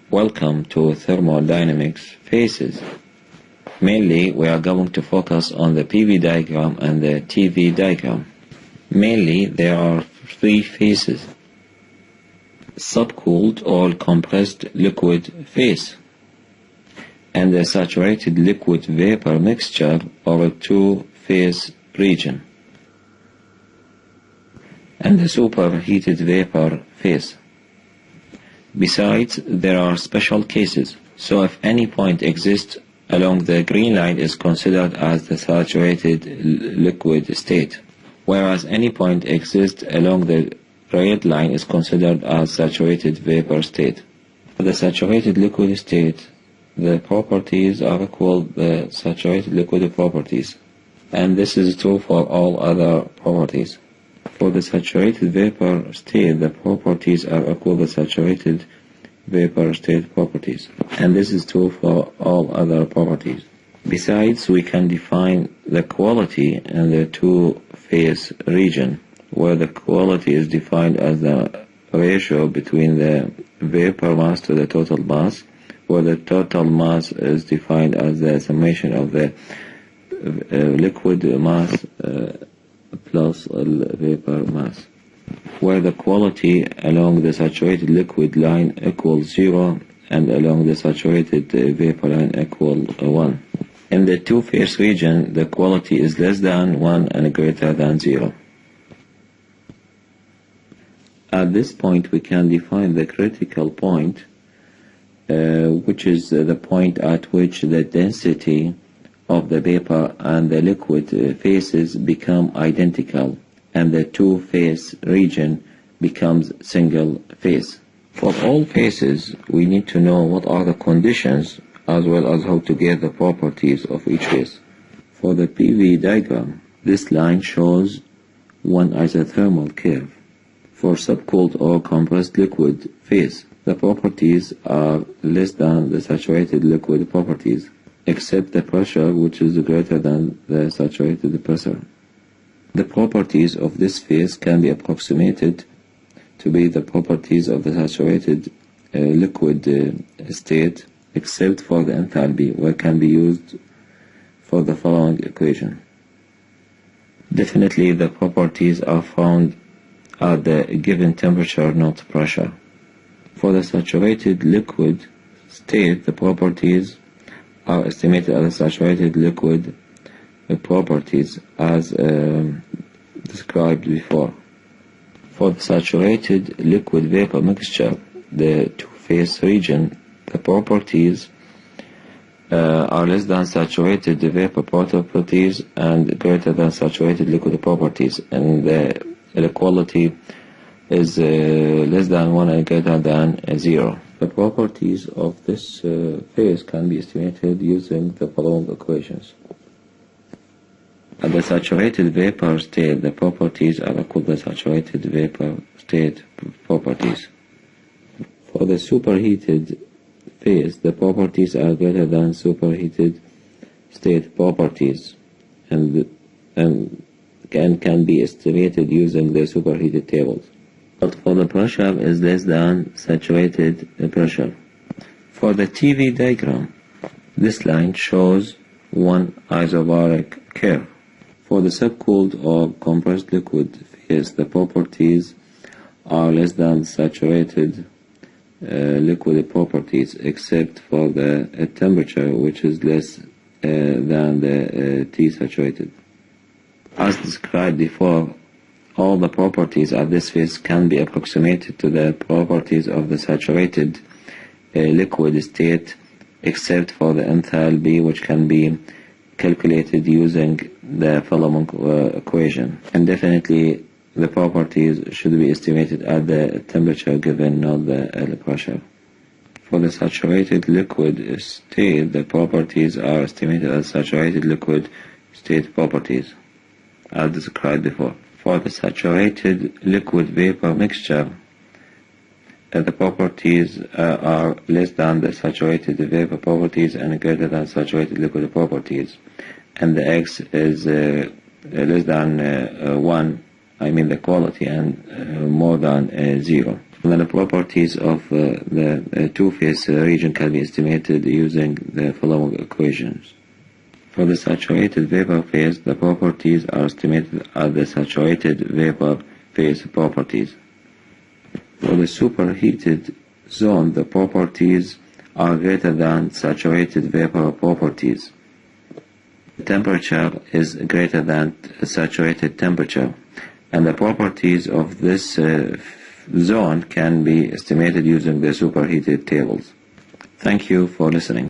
Welcome to Thermodynamics Phases. Mainly, we are going to focus on the PV diagram and the TV diagram. Mainly, there are three phases: subcooled or compressed liquid phase, and the saturated liquid vapor mixture or a two-phase region, and the superheated vapor phase. Besides, there are special cases, so if any point exists along the green line is considered as the saturated liquid state, whereas any point exists along the red line is considered as saturated vapor state. For the saturated liquid state, the properties are equal the saturated liquid properties, and this is true for all other properties. For the saturated vapor state, the properties are equal the saturated vapor state properties, and this is true for all other properties. Besides, we can define the quality in the two-phase region, where the quality is defined as the ratio between the vapor mass to the total mass, where the total mass is defined as the summation of the liquid mass plus vapor mass, where the quality along the saturated liquid line equals 0 and along the saturated vapor line equal 1. In the two-phase region, the quality is less than 1 and greater than 0. At this point, we can define the critical point, which is the point at which the density of the vapor and the liquid phases become identical, and the two-phase region becomes single phase. For all phases, we need to know what are the conditions as well as how to get the properties of each phase. For the PV diagram, this line shows one isothermal curve. For subcooled or compressed liquid phase, the properties are less than the saturated liquid properties, except the pressure, which is greater than the saturated pressure. The properties of this phase can be approximated to be the properties of the saturated liquid state, except for the enthalpy, which can be used for the following equation. Definitely, the properties are found at the given temperature, not pressure. For the saturated liquid state, the properties are estimated as the saturated liquid properties as described before. For the saturated liquid vapor mixture, the two-phase region, the properties are less than saturated vapor properties and greater than saturated liquid properties, and the quality is less than 1 and greater than 0. The properties of this phase can be estimated using the following equations. At the saturated vapor state, the properties are equal to the saturated vapor state properties. For the superheated phase, the properties are greater than superheated state properties, and can be estimated using the superheated tables. But for the pressure is less than saturated pressure. For the TV diagram, this line shows one isobaric curve. For the subcooled or compressed liquid phase, the properties are less than saturated liquid properties, except for the temperature, which is less than the T saturated. As described before, all the properties of this phase can be approximated to the properties of the saturated liquid state, except for the enthalpy, which can be calculated using the following equation. And definitely, the properties should be estimated at the temperature given, not the pressure. For the saturated liquid state, the properties are estimated as saturated liquid state properties, as described before. For the saturated liquid vapor mixture, the properties are less than the saturated vapor properties and greater than saturated liquid properties, and the X is less than 1, I mean the quality, and more than 0. And the properties of the two-phase region can be estimated using the following equations. For the saturated vapor phase, the properties are estimated as the saturated vapor phase properties. For the superheated zone, the properties are greater than saturated vapor properties. The temperature is greater than saturated temperature, and the properties of this zone can be estimated using the superheated tables. Thank you for listening.